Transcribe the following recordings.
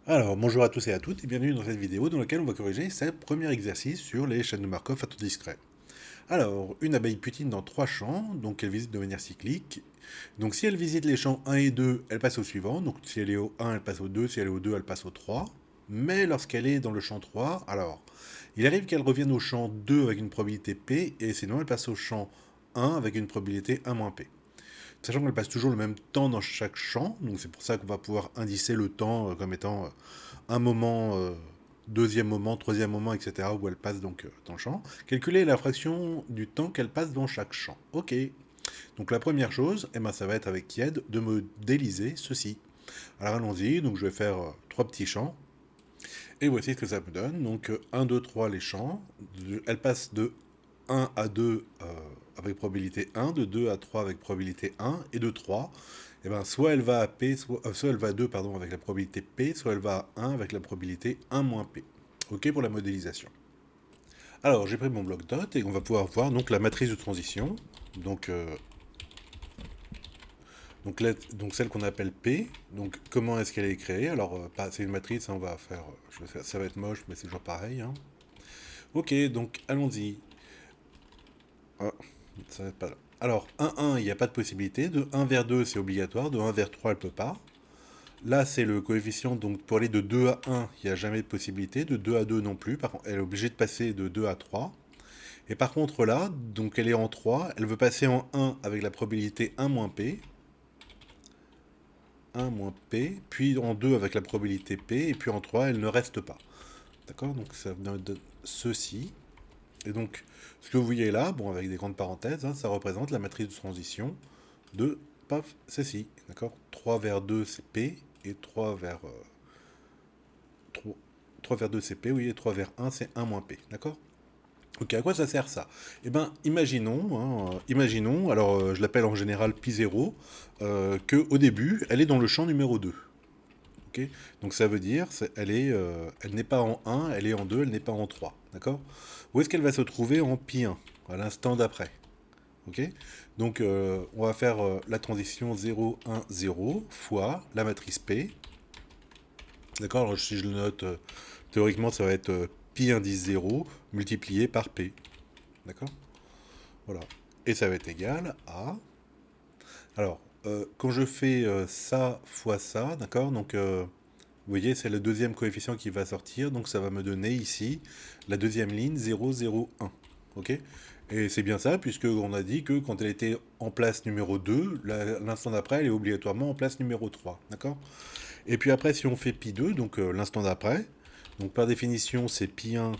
Alors, bonjour à tous et à toutes et bienvenue dans cette vidéo dans laquelle on va corriger ce premier exercice sur les chaînes de Markov à taux discret. Alors, une abeille butine dans trois champs, donc elle visite de manière cyclique. Donc si elle visite les champs 1 et 2, elle passe au suivant. Donc si elle est au 1, elle passe au 2, si elle est au 2, elle passe au 3. Mais lorsqu'elle est dans le champ 3, alors, il arrive qu'elle revienne au champ 2 avec une probabilité P, et sinon elle passe au champ 1 avec une probabilité 1 moins P. Sachant qu'elle passe toujours le même temps dans chaque champ, donc c'est pour ça qu'on va pouvoir indicer le temps comme étant un moment, deuxième moment, troisième moment, etc., où elle passe donc dans le champ. Calculer la fraction du temps qu'elle passe dans chaque champ. Ok. Donc la première chose, eh ben, ça va être avec Kied de modéliser ceci. Alors allons-y, donc je vais faire trois petits champs. Et voici ce que ça me donne. Donc 1, 2, 3 les champs. Elle passe de 1 à 2 avec probabilité 1, de 2 à 3 avec probabilité 1, et de 3, eh ben, soit elle va à P, soit elle va à 2 pardon, avec la probabilité P, soit elle va à 1 avec la probabilité 1 moins P. Ok pour la modélisation. Alors j'ai pris mon bloc-notes et on va pouvoir voir donc la matrice de transition. Donc, donc celle qu'on appelle P. Donc comment est-ce qu'elle est créée? Alors c'est une matrice, hein, on va faire, ça va être moche mais c'est toujours pareil, hein. Ok, donc allons-y. Ah, ça va être pas là. Alors, 1, il n'y a pas de possibilité. De 1 vers 2, c'est obligatoire. De 1 vers 3, elle peut pas. Là, c'est le coefficient. Donc, pour aller de 2 à 1, il n'y a jamais de possibilité. De 2 à 2 non plus. Par contre, elle est obligée de passer de 2 à 3. Et par contre, là, donc elle est en 3. Elle veut passer en 1 avec la probabilité 1 moins P. 1 moins P. Puis en 2 avec la probabilité P. Et puis en 3, elle ne reste pas. D'accord? Donc, ça donne ceci. Et donc, ce que vous voyez là, bon, avec des grandes parenthèses, hein, ça représente la matrice de transition de, paf, ceci, d'accord? 3 vers 2, c'est P, et 3 vers, 3, 3 vers 2, c'est P, oui, et 3 vers 1, c'est 1 moins P, d'accord? Ok, à quoi ça sert ça? Eh bien, imaginons, hein, imaginons, alors je l'appelle en général pi 0, qu'au début, elle est dans le champ numéro 2. Ok. Donc ça veut dire, elle n'est pas en 1, elle est en 2, elle n'est pas en 3. D'accord? Où est-ce qu'elle va se trouver en pi 1, à l'instant d'après? Ok. Donc on va faire la transition 0, 1, 0 fois la matrice P. D'accord? Alors si je le note, théoriquement ça va être pi indice 0 multiplié par P. D'accord? Voilà. Et ça va être égal à... Alors, quand je fais ça fois ça, d'accord? Donc, vous voyez, c'est le deuxième coefficient qui va sortir, donc ça va me donner ici la deuxième ligne 0, 0, 1. Ok? Et c'est bien ça, puisque on a dit que quand elle était en place numéro 2, l'instant d'après, elle est obligatoirement en place numéro 3. D'accord? Et puis après, si on fait pi 2, donc l'instant d'après, donc par définition, c'est pi 1,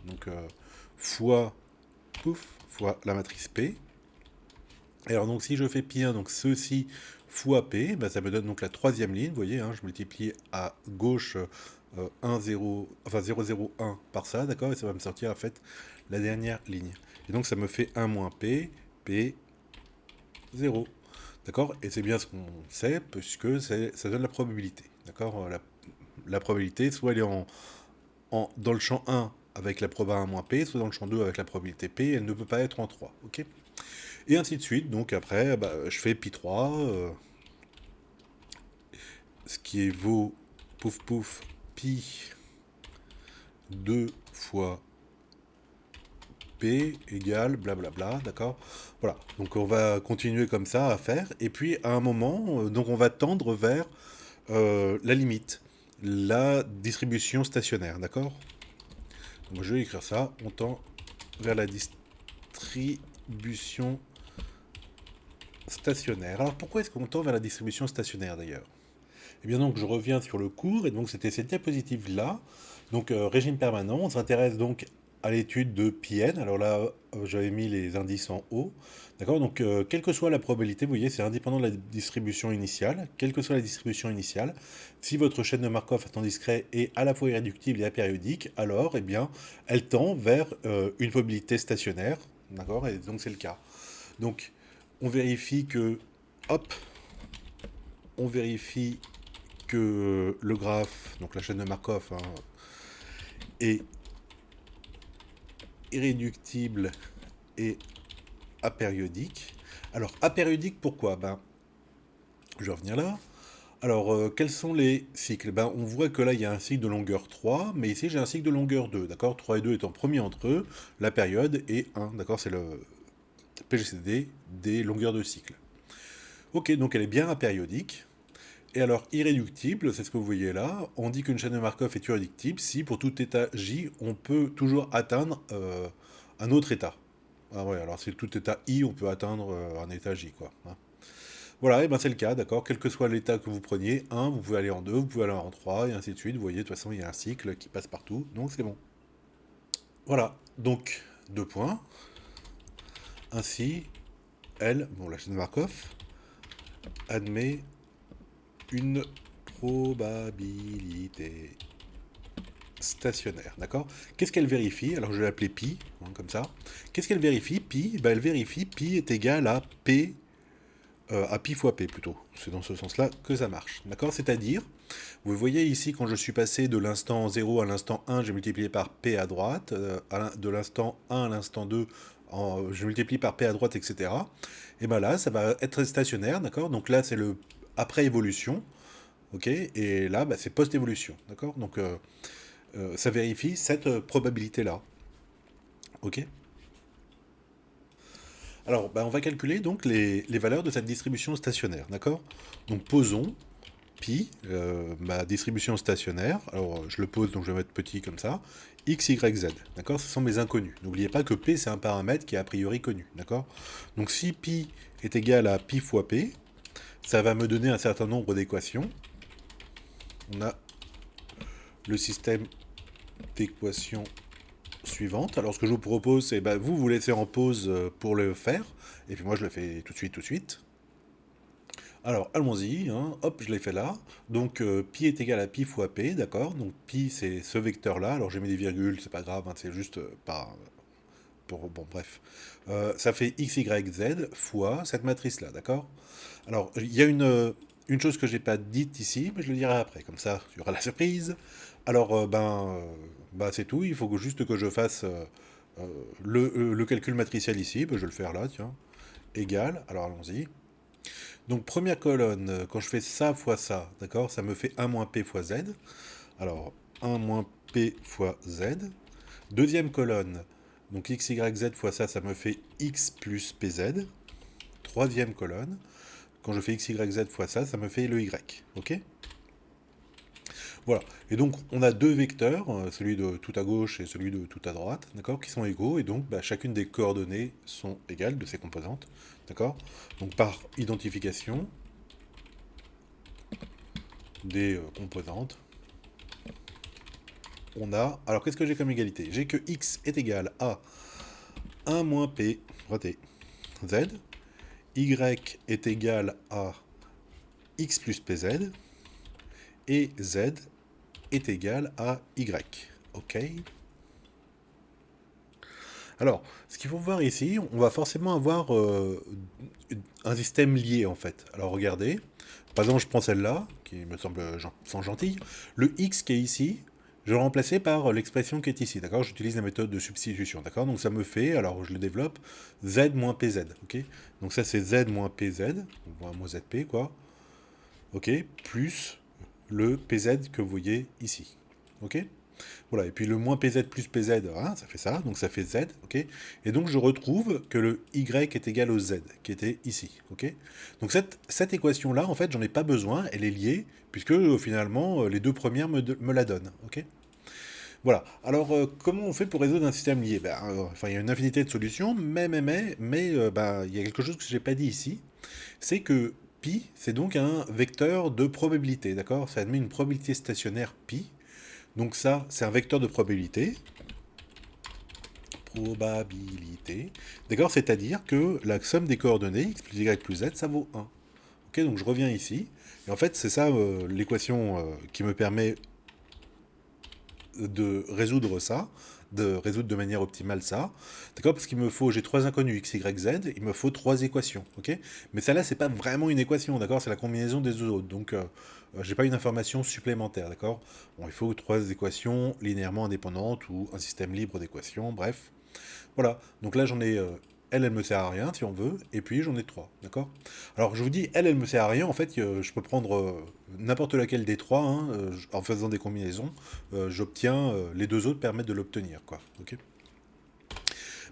donc fois, pouf, fois la matrice P. Alors donc si je fais pi 1, donc ceci fois P, bah, ça me donne donc la troisième ligne, vous voyez, hein, je multiplie à gauche 1, 0, enfin 0, 0, 1 par ça, d'accord, et ça va me sortir en fait la dernière ligne. Et donc ça me fait 1 moins P, P, 0. D'accord? Et c'est bien ce qu'on sait, puisque ça donne la probabilité. D'accord? La probabilité, soit elle est dans le champ 1 avec la proba 1 moins P, soit dans le champ 2 avec la probabilité P, elle ne peut pas être en 3. Ok? Et ainsi de suite. Donc après, bah, je fais pi 3, ce qui vaut pouf pouf pi 2 fois P égale blablabla, d'accord? Voilà, donc on va continuer comme ça à faire, et puis à un moment, donc on va tendre vers la limite, la distribution stationnaire, d'accord? Donc je vais écrire ça, on tend vers la distribution stationnaire. Alors pourquoi est-ce qu'on tend vers la distribution stationnaire d'ailleurs? Eh bien donc je reviens sur le cours, et donc c'était cette diapositive-là. Donc régime permanent, on s'intéresse donc à l'étude de Pn. Alors là, j'avais mis les indices en haut. D'accord? Donc quelle que soit la probabilité, vous voyez, c'est indépendant de la distribution initiale. Quelle que soit la distribution initiale, si votre chaîne de Markov à temps discret est à la fois irréductible et apériodique, alors eh bien, elle tend vers une probabilité stationnaire. D'accord? Et donc c'est le cas. Donc on vérifie que, hop, on vérifie que le graphe, donc la chaîne de Markov, hein, est irréductible et apériodique. Alors, apériodique, pourquoi? Ben, je vais revenir là. Alors, quels sont les cycles? Ben, on voit que là, il y a un cycle de longueur 3, mais ici, j'ai un cycle de longueur 2, d'accord? 3 et 2 étant premier entre eux, la période est 1, d'accord? C'est le PGCD des longueurs de cycle. Ok, donc elle est bien apériodique. Et alors, irréductible, c'est ce que vous voyez là. On dit qu'une chaîne de Markov est irréductible si, pour tout état J, on peut toujours atteindre un autre état. Ah ouais, alors c'est tout état I, on peut atteindre un état J, quoi, hein. Voilà, et ben c'est le cas, d'accord. Quel que soit l'état que vous preniez, 1, vous pouvez aller en 2, vous pouvez aller en 3, et ainsi de suite. Vous voyez, de toute façon, il y a un cycle qui passe partout, donc c'est bon. Voilà, donc, 2 points. Ainsi, elle, bon, la chaîne de Markov, admet une probabilité stationnaire, d'accord? Qu'est-ce qu'elle vérifie? Alors je vais l'appeler pi, hein, comme ça. Qu'est-ce qu'elle vérifie? Pi, ben, elle vérifie pi est égal à pi fois p plutôt. C'est dans ce sens-là que ça marche, d'accord? C'est-à-dire, vous voyez ici, quand je suis passé de l'instant 0 à l'instant 1, j'ai multiplié par p à droite, de l'instant 1 à l'instant 2, je multiplie par p à droite, etc. Et ben là, ça va être stationnaire, d'accord? Donc là, c'est le après évolution, ok? Et là, bah, c'est post-évolution, d'accord? Donc ça vérifie cette probabilité-là, ok? Alors, bah, on va calculer donc les valeurs de cette distribution stationnaire, d'accord? Donc posons pi, ma distribution stationnaire, alors je le pose, donc je vais mettre petit comme ça, x, y, z, d'accord? Ce sont mes inconnus. N'oubliez pas que p, c'est un paramètre qui est a priori connu, d'accord? Donc si pi est égal à pi fois p, ça va me donner un certain nombre d'équations. On a le système d'équations suivante. Alors ce que je vous propose, c'est bah, vous laissez en pause pour le faire, et puis moi je le fais tout de suite, tout de suite. Alors allons-y, hein. Hop, je l'ai fait là. Donc pi est égal à pi fois p, d'accord? Donc pi c'est ce vecteur-là, alors j'ai mis des virgules, c'est pas grave, hein, c'est juste pas... Pour, bon bref. Ça fait x, y, z fois cette matrice-là, d'accord? Alors il y a une chose que j'ai pas dite ici, mais je le dirai après, comme ça il y aura la surprise. Alors ben, c'est tout, il faut juste que je fasse le calcul matriciel ici, ben, je vais le faire là, tiens, égal, alors allons-y. Donc première colonne, quand je fais ça fois ça, d'accord, ça me fait 1 moins p fois z. Alors 1 moins p fois z. Deuxième colonne, donc x, y, z fois ça, ça me fait x plus pz. Troisième colonne, quand je fais x, y, z fois ça, ça me fait le y, ok? Voilà. Et donc, on a deux vecteurs, celui de tout à gauche et celui de tout à droite, d'accord, qui sont égaux, et donc bah, chacune des coordonnées sont égales de ces composantes, d'accord? Donc, par identification des composantes, on a... Alors, qu'est-ce que j'ai comme égalité? J'ai que x est égal à 1 moins p, raté, z, y est égal à x plus pz, et z est égal à y, ok? Alors, ce qu'il faut voir ici, on va forcément avoir un système lié en fait. Alors regardez, par exemple je prends celle-là, qui me semble sans gentille, le x qui est ici, je vais le remplacer par l'expression qui est ici, d'accord? J'utilise la méthode de substitution, d'accord? Donc ça me fait, alors je le développe, z moins pz, ok? Donc ça c'est z moins pz, on voit moins zp quoi, ok? Plus le pz que vous voyez ici, ok? Voilà, et puis le moins pz plus pz, hein, ça fait ça, donc ça fait z, ok? Et donc je retrouve que le y est égal au z, qui était ici, ok? Donc cette équation-là, en fait, j'en ai pas besoin, elle est liée, puisque finalement, les deux premières me la donnent, ok? Voilà, alors comment on fait pour résoudre un système lié? Ben, enfin, il y a une infinité de solutions, mais ben, il y a quelque chose que j'ai pas dit ici, c'est que pi, c'est donc un vecteur de probabilité, d'accord? Ça admet une probabilité stationnaire pi, donc ça, c'est un vecteur de probabilité. Probabilité. D'accord, c'est-à-dire que la somme des coordonnées, x plus y plus z, ça vaut 1. Ok, donc je reviens ici. Et en fait, c'est ça l'équation qui me permet de résoudre ça, de résoudre de manière optimale ça. D'accord, parce qu'il me faut, j'ai trois inconnus, x, y, z, il me faut trois équations. Ok, mais celle-là, c'est pas vraiment une équation, d'accord, c'est la combinaison des deux autres. Donc, j'ai pas une information supplémentaire, d'accord. Bon, il faut trois équations linéairement indépendantes ou un système libre d'équations, bref. Voilà, donc là j'en ai elle me sert à rien, si on veut, et puis j'en ai 3, d'accord? Alors, je vous dis, elle me sert à rien, en fait, je peux prendre n'importe laquelle des 3, hein, en faisant des combinaisons, j'obtiens, les deux autres permettent de l'obtenir, quoi, ok?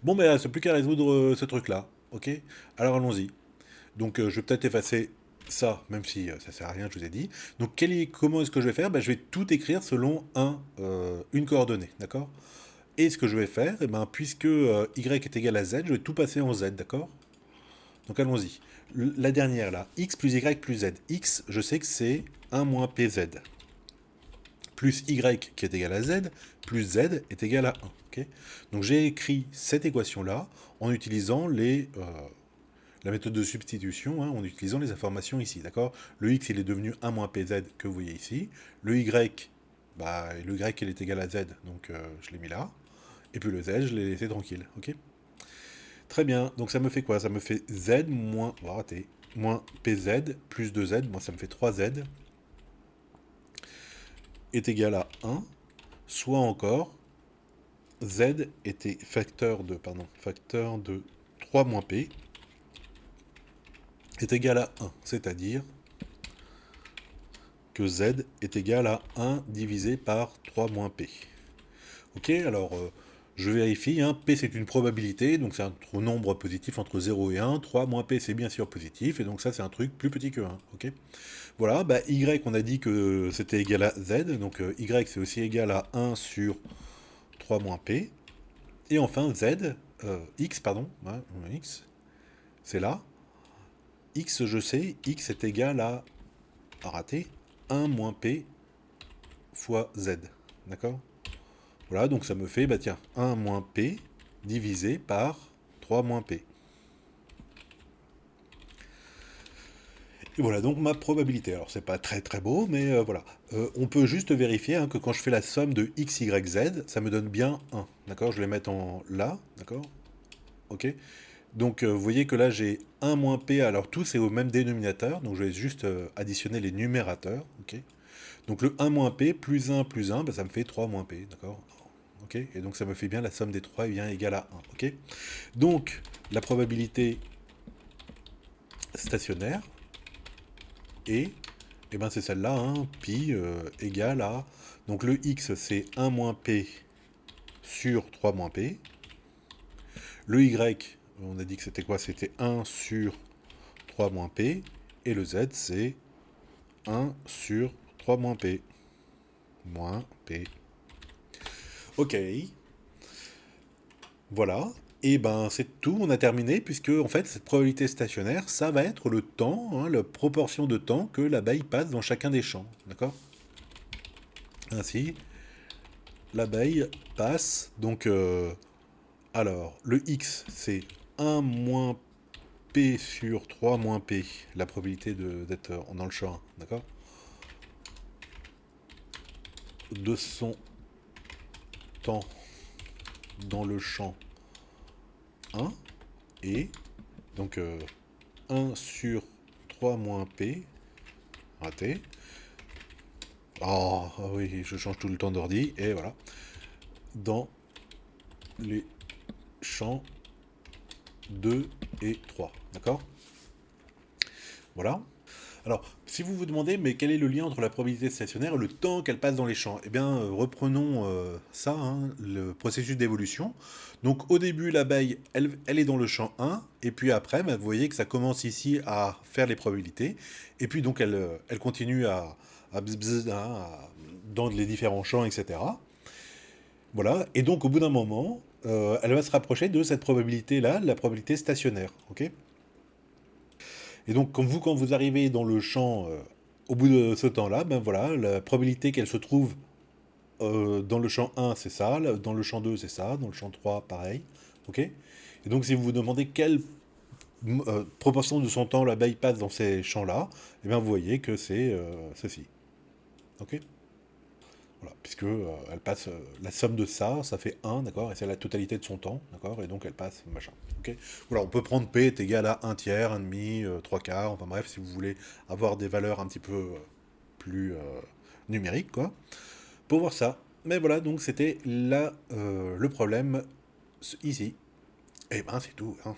Bon, ben, c'est plus qu'à résoudre ce truc-là, ok? Alors, allons-y. Donc je vais peut-être effacer ça, même si ça sert à rien, je vous ai dit. Donc comment est-ce que je vais faire? Ben, je vais tout écrire selon une coordonnée, d'accord? Et ce que je vais faire, eh ben, puisque y est égal à z, je vais tout passer en z, d'accord? Donc allons-y. La dernière là, x plus y plus z. X, je sais que c'est 1 moins pz. Plus y qui est égal à z, plus z est égal à 1. Ok. Donc j'ai écrit cette équation-là en utilisant la méthode de substitution, hein, en utilisant les informations ici, d'accord? Le x, il est devenu 1 moins pz, que vous voyez ici. Le y, bah, le y, il est égal à z, donc je l'ai mis là. Et puis le z, je l'ai laissé tranquille, ok? Très bien, donc ça me fait quoi? Ça me fait z moins, oh, raté, moins pz plus 2z, moi ça me fait 3z, est égal à 1, soit encore, z était facteur de 3 moins p, est égal à 1, c'est-à-dire que z est égal à 1 divisé par 3 moins p. Ok, alors je vérifie, hein, p c'est une probabilité, donc c'est un nombre positif entre 0 et 1, 3 moins p c'est bien sûr positif, et donc ça c'est un truc plus petit que 1, ok. Voilà, bah y on a dit que c'était égal à z, donc y c'est aussi égal à 1 sur 3 moins p, et enfin z, x pardon, ouais, x, c'est là, x je sais, x est égal à raté, 1 moins p fois z, d'accord? Voilà, donc ça me fait, bah tiens, 1 moins p divisé par 3 moins p. Et voilà donc ma probabilité. Alors c'est pas très très beau, mais voilà. On peut juste vérifier, hein, que quand je fais la somme de x, y, z, ça me donne bien 1. D'accord? Je vais mettre en là, d'accord? Ok? Donc vous voyez que là j'ai 1 moins p, alors tout c'est au même dénominateur, donc je vais juste additionner les numérateurs, ok? Donc le 1 moins p plus 1, bah, ça me fait 3 moins p, d'accord? Ok? Et donc ça me fait bien la somme des 3 est bien égale à 1, ok? Donc la probabilité stationnaire est, eh ben c'est celle-là, hein, pi égale à... Donc le x c'est 1 moins p sur 3 moins p. Le y, on a dit que c'était quoi? C'était 1 sur 3 moins p. Et le z c'est 1 sur 3 moins p. Moins p. Ok. Voilà. Et ben c'est tout, on a terminé, puisque en fait cette probabilité stationnaire, ça va être le temps, hein, la proportion de temps que l'abeille passe dans chacun des champs. D'accord? Ainsi, l'abeille passe, donc alors le x c'est 1 moins p sur 3 moins p, la probabilité d'être dans le champ 1, d'accord? De son temps dans le champ 1, et donc 1 sur 3 moins p, raté. Oh oui, je change tout le temps d'ordi, et voilà. Dans les champs 2 et 3, d'accord? Voilà. Alors, si vous vous demandez, mais quel est le lien entre la probabilité stationnaire et le temps qu'elle passe dans les champs? Eh bien, reprenons ça, hein, le processus d'évolution. Donc, au début, l'abeille, elle est dans le champ 1, et puis après, bah, vous voyez que ça commence ici à faire les probabilités, et puis donc elle continue à bzz, bzz, hein, dans les différents champs, etc. Voilà, et donc au bout d'un moment, elle va se rapprocher de cette probabilité-là, la probabilité stationnaire, ok? Et donc, quand vous arrivez dans le champ, au bout de ce temps-là, ben voilà, la probabilité qu'elle se trouve dans le champ 1, c'est ça, dans le champ 2, c'est ça, dans le champ 3, pareil. Ok? Et donc, si vous vous demandez quelle proportion de son temps l'abeille passe dans ces champs-là, eh bien, vous voyez que c'est ceci. Ok? Voilà, puisque elle passe la somme de ça, ça fait 1, d'accord? Et c'est la totalité de son temps, d'accord? Et donc elle passe machin. Ok? Voilà, on peut prendre P est égal à un tiers, un demi, 3 quarts, enfin bref, si vous voulez avoir des valeurs un petit peu plus numériques, quoi, pour voir ça. Mais voilà, donc c'était là le problème ici. Et ben c'est tout, hein.